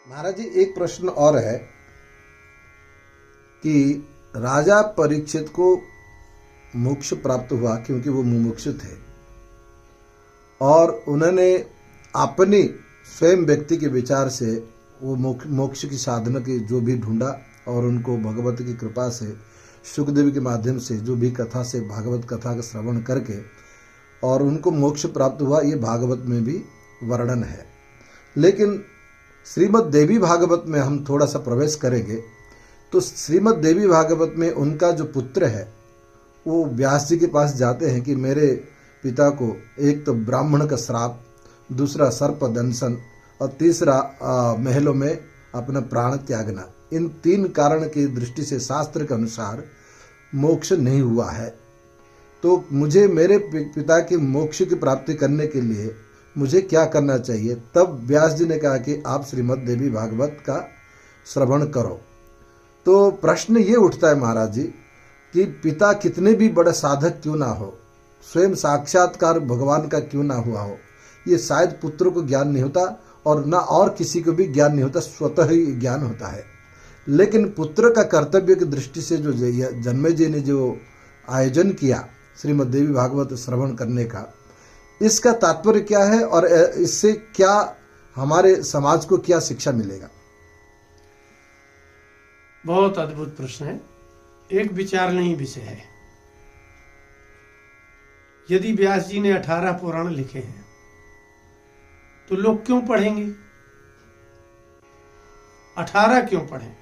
महाराज जी, एक प्रश्न और है कि राजा परीक्षित को मोक्ष प्राप्त हुआ क्योंकि वो मुमुक्षु थे और उन्होंने अपनी स्वयं व्यक्ति के विचार से वो मोक्ष की साधना की जो भी ढूंढा और उनको भगवत की कृपा से सुखदेव के माध्यम से जो भी कथा से भागवत कथा का श्रवण करके और उनको मोक्ष प्राप्त हुआ, ये भागवत में भी वर्णन है। लेकिन श्रीमद् देवी भागवत में हम थोड़ा सा प्रवेश करेंगे तो श्रीमद् देवी भागवत में उनका जो पुत्र है वो व्यास जी के पास जाते हैं कि मेरे पिता को एक तो ब्राह्मण का श्राप, दूसरा सर्प दंशन और तीसरा महलों में अपना प्राण त्यागना, इन तीन कारण की दृष्टि से शास्त्र के अनुसार मोक्ष नहीं हुआ है। तो मुझे मेरे पिता की मोक्ष की प्राप्ति करने के लिए मुझे क्या करना चाहिए? तब व्यास जी ने कहा कि आप श्रीमद् देवी भागवत का श्रवण करो। तो प्रश्न ये उठता है महाराज जी कि पिता कितने भी बड़ा साधक क्यों ना हो, स्वयं साक्षात्कार भगवान का क्यों ना हुआ हो, ये शायद पुत्र को ज्ञान नहीं होता और ना और किसी को भी ज्ञान नहीं होता, स्वतः ही ज्ञान होता है। लेकिन पुत्र का कर्तव्य की दृष्टि से जो जन्मेजय ने जो आयोजन किया श्रीमद् देवी भागवत श्रवण करने का, इसका तात्पर्य क्या है और इससे क्या हमारे समाज को क्या शिक्षा मिलेगा? बहुत अद्भुत प्रश्न है, एक विचारणीय विषय है। यदि व्यास जी ने 18 पुराण लिखे हैं तो लोग क्यों पढ़ेंगे? 18 क्यों पढ़ें?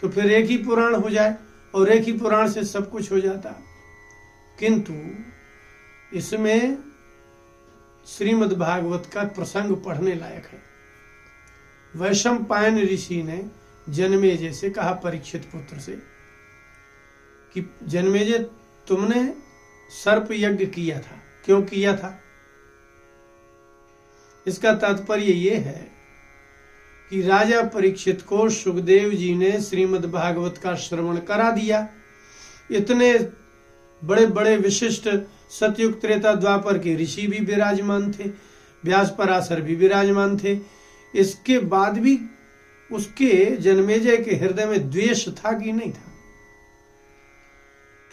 तो फिर एक ही पुराण हो जाए और एक ही पुराण से सब कुछ हो जाता। किंतु इसमें श्रीमद् भागवत का प्रसंग पढ़ने लायक है। वैशंपायन ऋषि ने जन्मेजय से कहा, परीक्षित पुत्र से, कि जन्मेजय तुमने सर्प यज्ञ किया था, क्यों किया था? इसका तात्पर्य ये है कि राजा परीक्षित को सुखदेव जी ने श्रीमद् भागवत का श्रवण करा दिया। इतने बड़े बड़े विशिष्ट सतयुग त्रेता द्वापर के ऋषि भी विराजमान थे, व्यास पराशर भी विराजमान थे। इसके बाद भी उसके जन्मेजय के हृदय में द्वेष था कि नहीं था?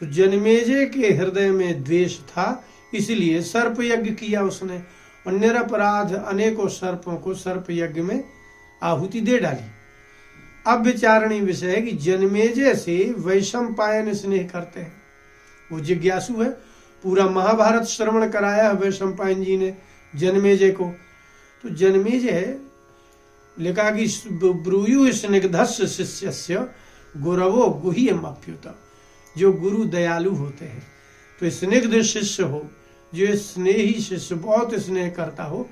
तो जन्मेजय के हृदय में द्वेष था, इसलिए सर्प यज्ञ किया उसने और निरपराध अनेकों सर्पों को सर्प यज्ञ में आहुति दे डाली। अब विचारणीय विषय है कि जन्मेजय से वैशंपायन स्नेह करते हैं, वो जिज्ञासु है। पूरा महाभारत श्रवण कराया वैशंपायन जी ने जन्मेजय को। तो जन्मेजय लिखा कि ब्रूयु स्निग्धस्य शिष्यस्य गुरवो गुह्यमप्युत, जो गुरु दयालु होते हैं, तो स्निग्ध शिष्य हो, जो स्नेही शिष्य बहुत स्नेह करता हो,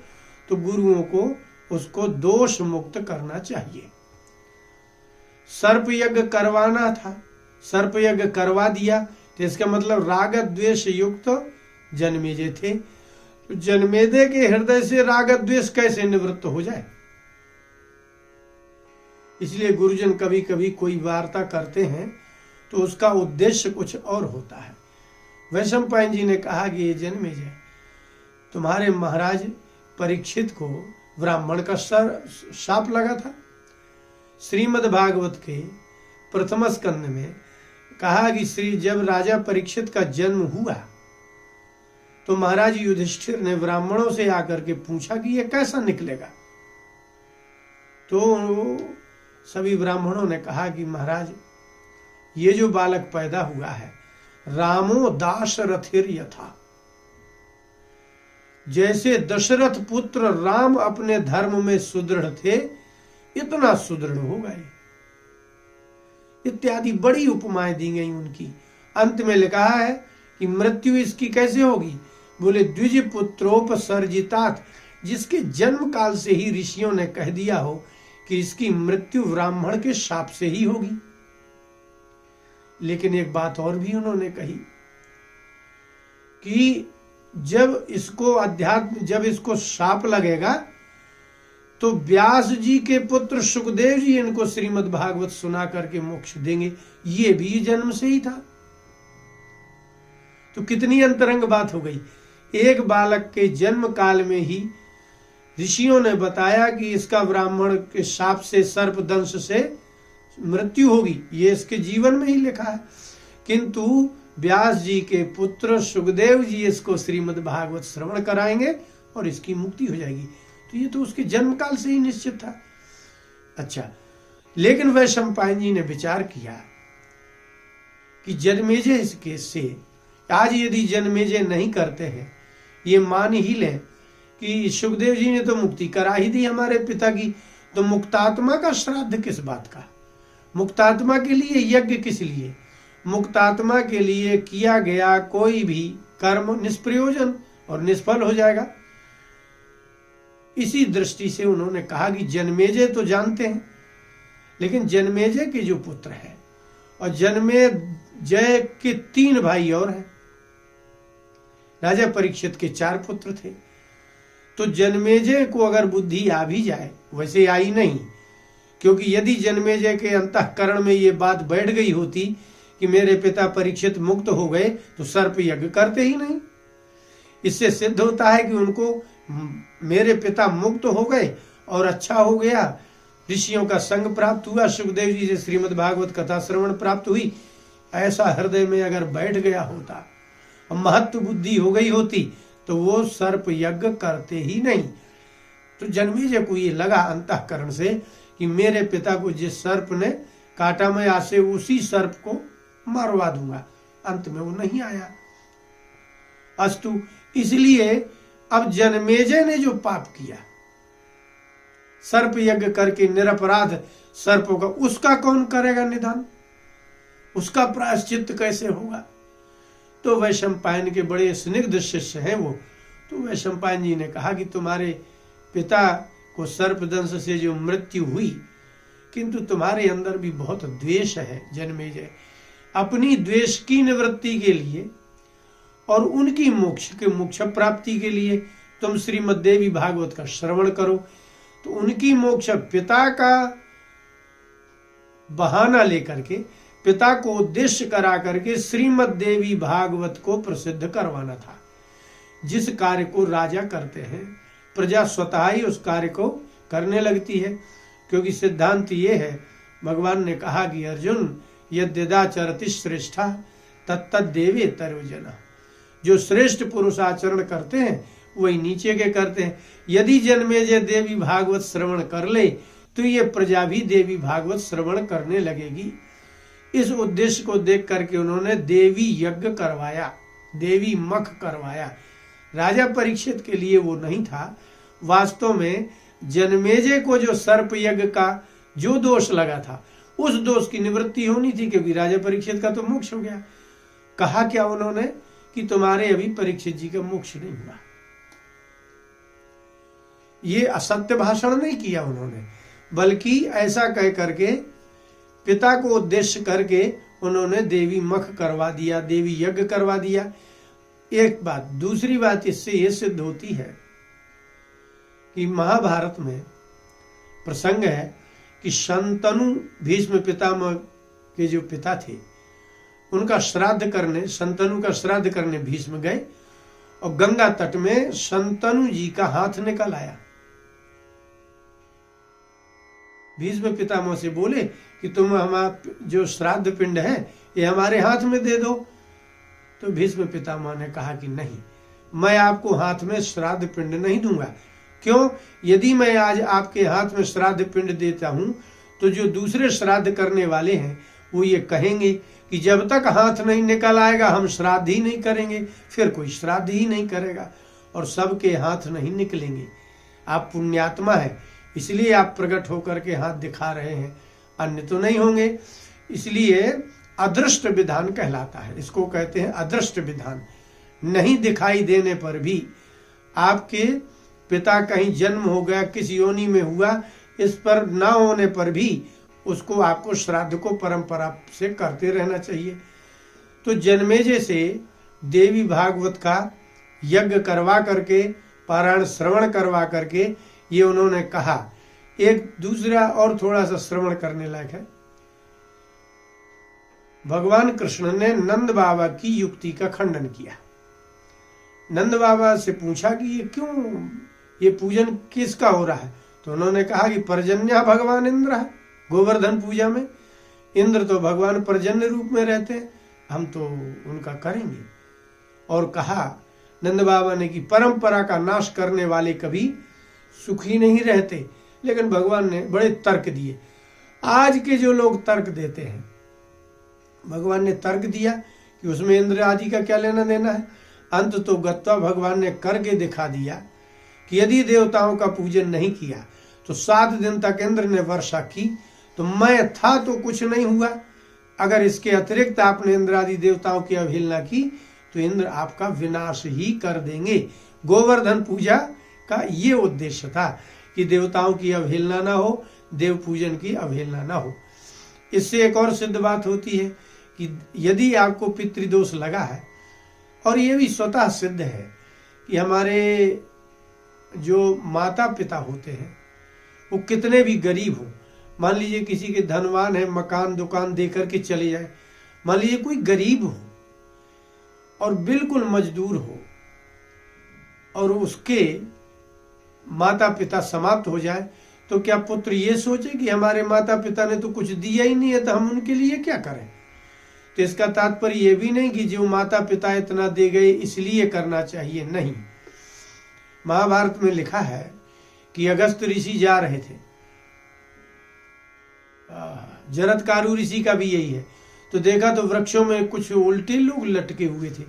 तो गुरुओं को उसको दोष मुक्त करना चाहिए। सर्प यज्ञ करवाना था, सर्प यज्ञ करवा दिया, तो इसका मतलब राग द्वेष युक्त जन्मेजय थे। तो जन्मेजय के हृदय से राग द्वेष कैसे निवृत्त हो जाए? इसलिए गुरुजन कभी कभी कोई वार्ता करते हैं तो उसका उद्देश्य कुछ और होता है। वैशंपायन जी ने कहा कि ये जन्मेजय, तुम्हारे महाराज परीक्षित को ब्राह्मण का शाप लगा था। श्रीमद् भागवत के प्रथम स्कंद में कहा कि जब राजा परीक्षित का जन्म हुआ तो महाराज युधिष्ठिर ने ब्राह्मणों से आकर के पूछा कि ये कैसा निकलेगा। तो सभी ब्राह्मणों ने कहा कि महाराज, ये जो बालक पैदा हुआ है, रामो दाशरथिर यथा, जैसे दशरथ पुत्र राम अपने धर्म में सुदृढ़ थे, इतना सुदृढ़ होगा ये, इत्यादि बड़ी उपमाएं दी गई उनकी। अंत में लिखा है कि मृत्यु इसकी कैसे होगी? बोले द्विज पुत्रोपसर्जितात, जिसके जन्म काल से ही ऋषियों ने कह दिया हो कि इसकी मृत्यु ब्राह्मण के शाप से ही होगी। लेकिन एक बात और भी उन्होंने कही कि जब इसको शाप लगेगा तो व्यास जी के पुत्र सुखदेव जी इनको श्रीमद् भागवत सुना करके मोक्ष देंगे। ये भी जन्म से ही था। तो कितनी अंतरंग बात हो गई। एक बालक के जन्म काल में ही ऋषियों ने बताया कि इसका ब्राह्मण के शाप से, सर्प दंश से मृत्यु होगी, ये इसके जीवन में ही लिखा है। किंतु व्यास जी के पुत्र सुखदेव जी इसको श्रीमद् भागवत श्रवण कराएंगे और इसकी मुक्ति हो जाएगी। तो ये तो उसके जन्म काल से ही निश्चित था। अच्छा, लेकिन वैशंपायन जी ने विचार किया कि जन्मेजय इस केस से, आज यदि जन्मेजय नहीं करते हैं, ये मान ही लें कि सुखदेव जी ने तो मुक्ति करा ही दी हमारे पिता की, तो मुक्तात्मा का श्राद्ध किस बात का? मुक्तात्मा के लिए यज्ञ किस लिए? मुक्तात्मा के लिए किया गया कोई भी कर्म निष्प्रयोजन और निष्फल हो जाएगा। इसी दृष्टि से उन्होंने कहा कि जन्मेजय तो जानते हैं, लेकिन जन्मेजय के जो पुत्र है, और जन्मेजय के 3 भाई और हैं, राजा परीक्षित के 4 पुत्र थे, तो जन्मेजय को अगर बुद्धि आ भी जाए, वैसे आई नहीं, क्योंकि यदि जन्मेजय के अंतःकरण में ये बात बैठ गई होती कि मेरे पिता परीक्षित मुक्त हो गए, तो सर्प यज्ञ करते ही नहीं। इससे सिद्ध होता है कि उनको मेरे पिता मुक्त हो गए और अच्छा हो गया, ऋषियों का संग प्राप्त हुआ, सुखदेव जी से श्रीमद् भागवत कथा श्रवण प्राप्त हुई, ऐसा हृदय में अगर बैठ गया होता और महत्व बुद्धि हो गई होती, तो वो सर्प यज्ञ करते ही नहीं। तो जन्मेजय को ये लगा अंतःकरण से कि मेरे पिता को जिस सर्प ने काटा, मैं आज से उसी सर्प को मारवा दूंगा। अंत में वो नहीं आया। अस्तु, इसलिए अब जन्मेजय ने जो पाप किया, सर्प यज्ञ करके निरपराध सर्पों का, उसका कौन करेगा निदान? उसका प्रायश्चित कैसे होगा? तो वैशंपायन के बड़े स्निग्ध शिष्य हैं वो, तो वैशंपायन जी ने कहा कि तुम्हारे पिता को सर्पदंश से जो मृत्यु हुई, किंतु तुम्हारे अंदर भी बहुत द्वेष है जन्मेजय। अपनी द्वेष की निवृत्ति के लिए और उनकी मोक्ष प्राप्ति के लिए तुम श्रीमद् देवी भागवत का श्रवण करो। तो उनकी मोक्ष, पिता का बहाना लेकर के, पिता को उद्देश्य करा करके श्रीमद् देवी भागवत को प्रसिद्ध करवाना था। जिस कार्य को राजा करते हैं, प्रजा स्वतः ही उस कार्य को करने लगती है, क्योंकि सिद्धांत ये है, भगवान ने कहा कि अर्जुन यद्यदाचरति श्रेष्ठा तत्तद्देवे तरुजना। जो श्रेष्ठ पुरुष आचरण करते हैं वही नीचे के करते हैं। यदि जन्मेजय देवी भागवत श्रवण कर ले, तो ये प्रजा भी देवी भागवत श्रवण करने लगेगी। इस उद्देश्य को देख करके उन्होंने देवी यज्ञ करवाया, देवी मख करवाया। राजा परीक्षित के लिए वो नहीं था। वास्तव में जन्मेजय को जो सर्प यज्ञ का जो दोष लगा था, उस दोष की निवृत्ति होनी थी, क्योंकि राजा परीक्षित का तो मोक्ष हो गया। कहा क्या उन्होंने कि तुम्हारे अभी परीक्षित जी का मोक्ष नहीं हुआ। ये असत्य भाषण नहीं किया उन्होंने, बल्कि ऐसा कह करके पिता को उद्देश्य करके उन्होंने देवी मख करवा दिया, देवी यज्ञ करवा दिया। एक बात। दूसरी बात इससे यह सिद्ध होती है कि महाभारत में प्रसंग है कि शंतनु भीष्म पितामह के जो पिता थे, उनका श्राद्ध करने, शंतनु का श्राद्ध करने भीष्म गए और गंगा तट में शंतनु जी का हाथ निकल आया। भीष्म पितामह से बोले कि तुम हमारा जो श्राद्ध पिंड है ये हमारे हाथ में दे दो। तो भीष्म पितामह ने कहा कि नहीं, मैं आपको हाथ में श्राद्ध पिंड नहीं दूंगा। क्यों? यदि मैं आज आपके हाथ में श्राद्ध पिंड देता हूं, तो जो दूसरे श्राद्ध करने वाले हैं वो ये कहेंगे कि जब तक हाथ नहीं निकल आएगा हम श्राद्ध ही नहीं करेंगे, फिर कोई श्राद्ध ही नहीं करेगा, और सबके हाथ नहीं निकलेंगे। आप पुण्यात्मा है, इसलिए आप प्रकट होकर के हाथ दिखा रहे हैं, अन्य तो नहीं होंगे। इसलिए अदृष्ट विधान कहलाता है, इसको कहते हैं अदृष्ट विधान। नहीं दिखाई देने पर भी, आपके पिता कहीं जन्म हो गया, किसी योनि में हुआ, इस पर ना होने पर भी उसको आपको श्राद्ध को परंपरा से करते रहना चाहिए। तो जन्मेजय से देवी भागवत का यज्ञ करवा करके, पारायण श्रवण करवा करके ये उन्होंने कहा। एक दूसरा और थोड़ा सा श्रवण करने लायक है। भगवान कृष्ण ने नंद बाबा की युक्ति का खंडन किया। नंद बाबा से पूछा कि ये क्यों ये पूजन किसका हो रहा है? तो उन्होंने कहा कि पर्जन्या भगवान इंद्र है। गोवर्धन पूजा में इंद्र तो भगवान पर्जन्य रूप में रहते हैं, हम तो उनका करेंगे। और कहा नंद बाबा ने कि परंपरा का नाश करने वाले कभी सुखी नहीं रहते। लेकिन भगवान ने बड़े तर्क दिए। आज के जो लोग तर्क देते हैं, भगवान ने तर्क दिया कि उसमें इंद्र आदि का क्या लेना देना है। अंत तो गत्वा भगवान ने करके दिखा दिया कि यदि देवताओं का पूजन नहीं किया तो 7 दिन तक इंद्र ने वर्षा की, तो मैं था तो कुछ नहीं हुआ। अगर इसके अतिरिक्त आपने इंद्र आदि देवताओं की अवहेलना की तो इंद्र आपका विनाश ही कर देंगे। गोवर्धन पूजा का ये उद्देश्य था कि देवताओं की अवहेलना ना हो, देव पूजन की अवहेलना ना हो। इससे एक और सिद्ध बात होती है कि यदि आपको पितृदोष लगा है, और ये भी स्वतः सिद्ध है कि हमारे जो माता पिता होते हैं वो कितने भी गरीब हो, मान लीजिए किसी के धनवान है, मकान दुकान दे करके चले जाए, मान लीजिए कोई गरीब हो और बिल्कुल मजदूर हो और उसके माता पिता समाप्त हो जाए, तो क्या पुत्र ये सोचे कि हमारे माता पिता ने तो कुछ दिया ही नहीं है, तो हम उनके लिए क्या करें? तो इसका तात्पर्य ये भी नहीं कि जो माता पिता इतना दे गए इसलिए करना चाहिए, नहीं। महाभारत में लिखा है कि अगस्त ऋषि जा रहे थे, जरत्कारु ऋषि का भी यही है, तो देखा तो वृक्षों में कुछ उल्टे लोग लटके हुए थे।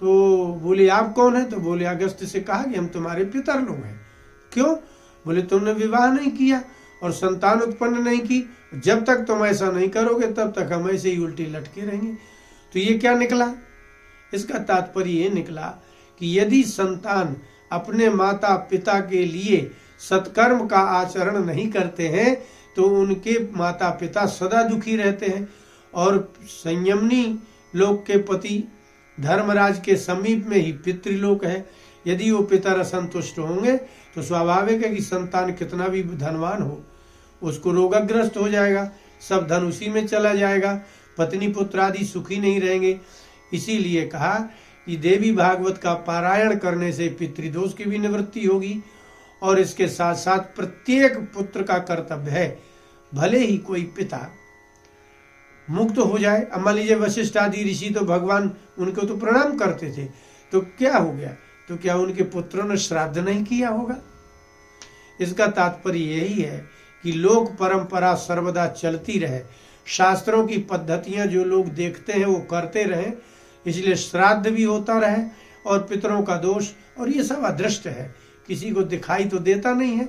तो बोले आप कौन है? तो बोले अगस्त से कहा कि हम तुम्हारे पितर लोग हैं। क्यों? बोले तुमने विवाह नहीं किया और संतान उत्पन्न नहीं की, जब तक तुम ऐसा नहीं करोगे तब तक हम ऐसे ही उल्टे लटके रहेंगे। तो ये क्या निकला? इसका तात्पर्य ये निकला कि यदि संतान अपने माता पिता के लिए सत्कर्म का आचरण नहीं करते हैं तो उनके माता पिता सदा दुखी रहते हैं। और संयमनी लोक के पति धर्मराज के समीप में ही पितृलोक है। यदि वो पितर असंतुष्ट होंगे तो स्वाभाविक है कि संतान कितना भी धनवान हो उसको रोगग्रस्त हो जाएगा, सब धन उसी में चला जाएगा, पत्नी पुत्र आदि सुखी नहीं रहेंगे। इसीलिए कहा कि देवी भागवत का पारायण करने से पितृदोष की भी निवृत्ति होगी। और इसके साथ साथ प्रत्येक पुत्र का कर्तव्य है, भले ही कोई पिता मुक्त हो जाए। अब मान लीजिए वशिष्ठ आदि ऋषि तो भगवान उनको तो प्रणाम करते थे, तो क्या हो गया? तो क्या उनके पुत्रों ने श्राद्ध नहीं किया होगा? इसका तात्पर्य यही है कि लोक परंपरा सर्वदा चलती रहे, शास्त्रों की पद्धतियां जो लोग देखते हैं वो करते रहें, इसलिए श्राद्ध भी होता रहे और पितरों का दोष, और ये सब अदृष्ट है, किसी को दिखाई तो देता नहीं है।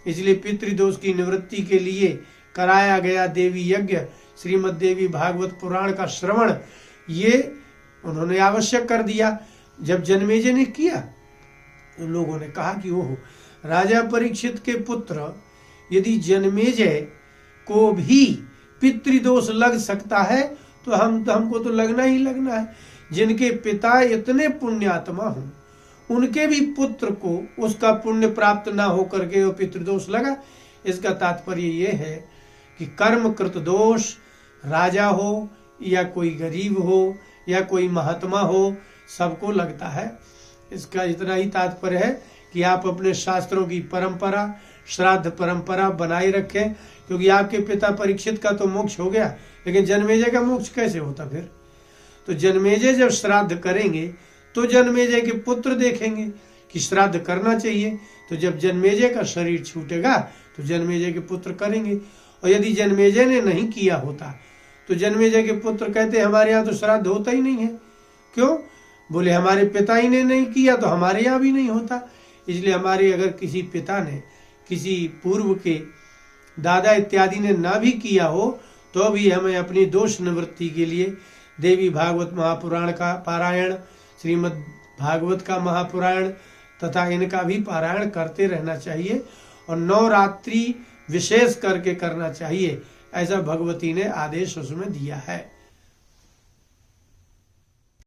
इसलिए पितृदोष की निवृत्ति के लिए कराया गया देवी यज्ञ, श्रीमद् देवी भागवत पुराण का श्रवण, ये उन्होंने आवश्यक कर दिया। जब जन्मेजय ने किया तो लोगों ने कहा कि ओहो, राजा परीक्षित के पुत्र यदि जन्मेजय को भी पितृदोष लग सकता है तो हमको तो लगना ही लगना है। जिनके पिता इतने पुण्यात्मा हों उनके भी पुत्र को उसका पुण्य प्राप्त ना हो करके वो पितृदोष लगा। इसका तात्पर्य ये है कि कर्मकृत दोष राजा हो या कोई गरीब हो या कोई महात्मा हो, सबको लगता है। इसका इतना ही तात्पर्य है कि आप अपने शास्त्रों की परंपरा, श्राद्ध परंपरा बनाए रखें, क्योंकि आपके पिता परीक्षित का तो मोक्ष हो गया, लेकिन जन्मेजय का मोक्ष कैसे होता फिर? तो जन्मेजय जब श्राद्ध करेंगे तो जन्मेजय के पुत्र देखेंगे कि श्राद्ध करना चाहिए, तो जब जन्मेजय का शरीर छूटेगा तो जन्मेजय के पुत्र करेंगे। और यदि जन्मेजय ने नहीं किया होता तो जन्मेजय के पुत्र कहते हमारे यहाँ तो श्राद्ध होता ही नहीं है। क्यों? बोले हमारे पिता ही ने नहीं किया तो हमारे यहाँ भी नहीं होता। इसलिए हमारे अगर किसी पिता ने, किसी पूर्व के दादा इत्यादि ने ना भी किया हो तो भी हमें अपनी दोष निवृत्ति के लिए देवी भागवत महापुराण का पारायण, श्रीमद् भागवत का महापुराण तथा इनका भी पारायण करते रहना चाहिए और नवरात्रि विशेष करके करना चाहिए, ऐसा भगवती ने आदेश उसमें दिया है।